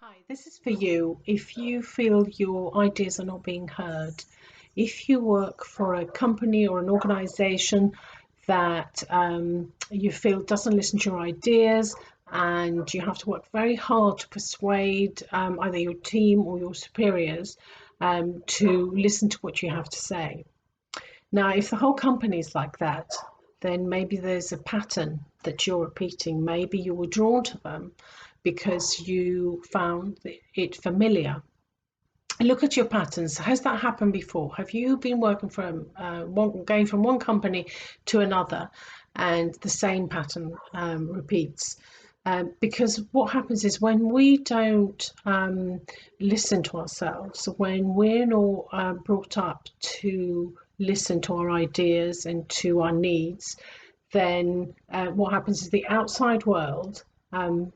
Hi, this is for you. If you feel your ideas are not being heard, if you work for a company or an organization that you feel doesn't listen to your ideas and you have to work very hard to persuade either your team or your superiors to listen to what you have to say. Now, if the whole company is like that, then maybe there's a pattern that you're repeating. Maybe you were drawn to them because you found it familiar. Look at your patterns. Has that happened before? Have you been working from going from one company to another, and the same pattern repeats? Because what happens is when we don't listen to ourselves, when we're not brought up to listen to our ideas and to our needs, then what happens is the outside world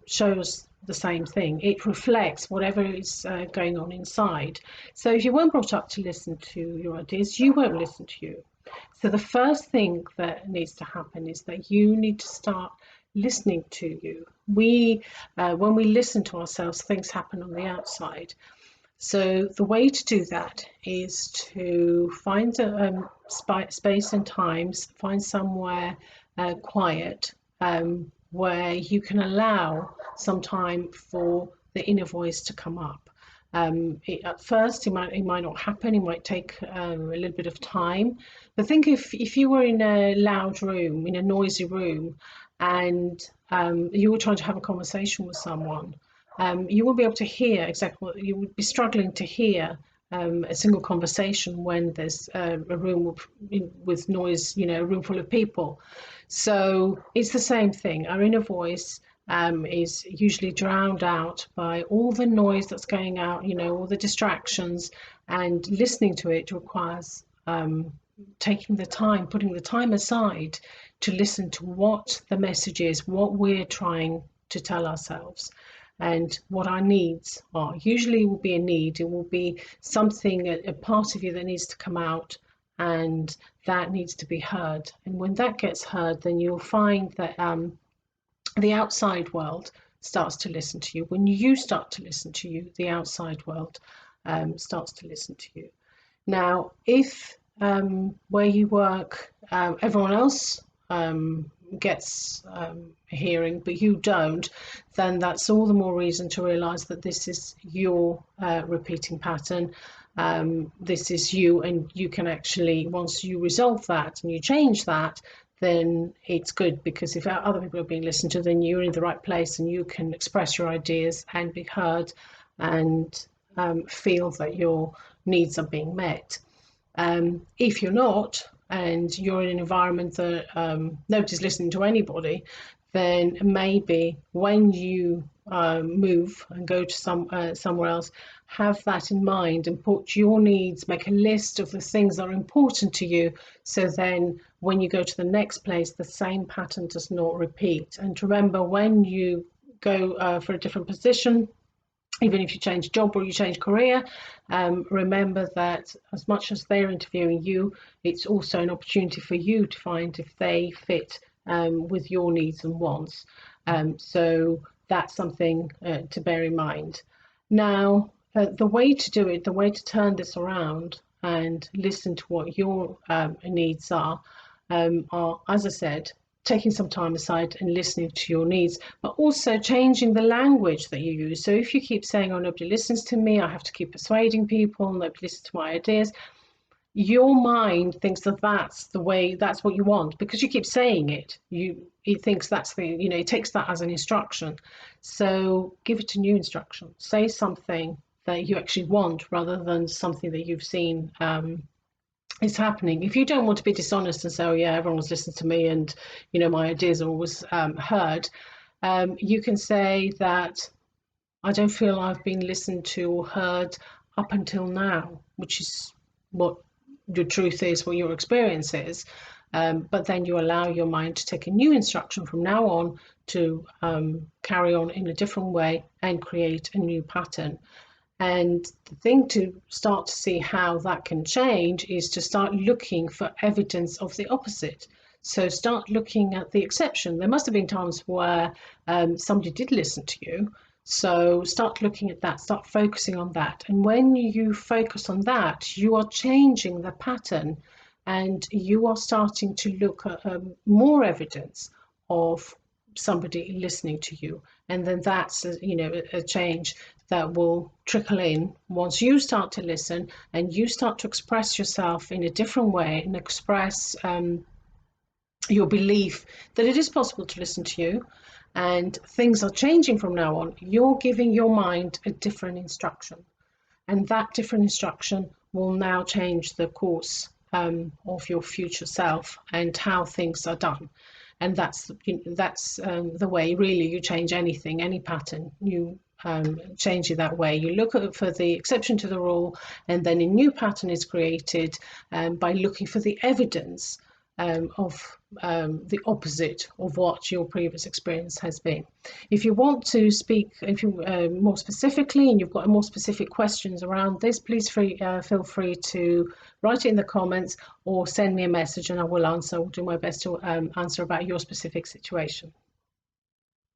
shows the same thing. It reflects whatever is going on inside. So if you weren't brought up to listen to your ideas, you won't listen to you. So the first thing that needs to happen is that you need to start listening to you. When we listen to ourselves, things happen on the outside. So the way to do that is to find a space and times, find somewhere quiet where you can allow some time for the inner voice to come up. At first, it might not happen. It might take a little bit of time. But think if you were in a loud room, in a noisy room, and you were trying to have a conversation with someone, you won't be able to hear exactly what you would be struggling to hear. A single conversation when there's a room with noise, a room full of people. So it's the same thing. Our inner voice is usually drowned out by all the noise that's going out, all the distractions, and listening to it requires taking the time, putting the time aside to listen to what the message is, what we're trying to tell ourselves, and what our needs are. Usually it will be a need, it will be something, a part of you that needs to come out, and that needs to be heard. And when that gets heard, then you'll find that the outside world starts to listen to you. When you start to listen to you, the outside world starts to listen to you. Now, if where you work, everyone else gets a hearing, but you don't, then that's all the more reason to realise that this is your repeating pattern. This is you, and you can actually, once you resolve that and you change that, then it's good, because if other people are being listened to, then you're in the right place and you can express your ideas and be heard and feel that your needs are being met. If you're not, and you're in an environment that nobody's listening to anybody, then maybe when you move and go to somewhere else, have that in mind and put your needs, make a list of the things that are important to you, so then when you go to the next place, the same pattern does not repeat. And remember, when you go for a different position, even if you change job or you change career, remember that as much as they're interviewing you, it's also an opportunity for you to find if they fit with your needs and wants. So that's something to bear in mind. Now, the way to do it, the way to turn this around and listen to what your needs are, as I said, taking some time aside and listening to your needs, but also changing the language that you use. So if you keep saying, oh, nobody listens to me, I have to keep persuading people, nobody listens to my ideas, your mind thinks that that's the way, that's what you want, because you keep saying it. It thinks that's it takes that as an instruction. So give it a new instruction. Say something that you actually want rather than something that you've seen is happening. If you don't want to be dishonest and say, oh yeah, everyone's listened to me and my ideas are always heard, you can say that I don't feel I've been listened to or heard up until now, which is what your truth is, what your experience is. But then you allow your mind to take a new instruction from now on to carry on in a different way and create a new pattern. And the thing to start to see how that can change is to start looking for evidence of the opposite. So start looking at the exception. There must have been times where somebody did listen to you. So start looking at that, start focusing on that. And when you focus on that, you are changing the pattern and you are starting to look at more evidence of somebody listening to you. And then that's a change that will trickle in once you start to listen and you start to express yourself in a different way and express your belief that it is possible to listen to you and things are changing from now on. You're giving your mind a different instruction, and that different instruction will now change the course of your future self and how things are done. And that's the way really you change anything, any pattern. You change it that way. You look at for the exception to the rule, and then a new pattern is created by looking for the evidence of the opposite of what your previous experience has been. If you want to speak, if you more specifically, and you've got more specific questions around this, please feel free to write it in the comments or send me a message, and I will answer. I'll do my best to answer about your specific situation.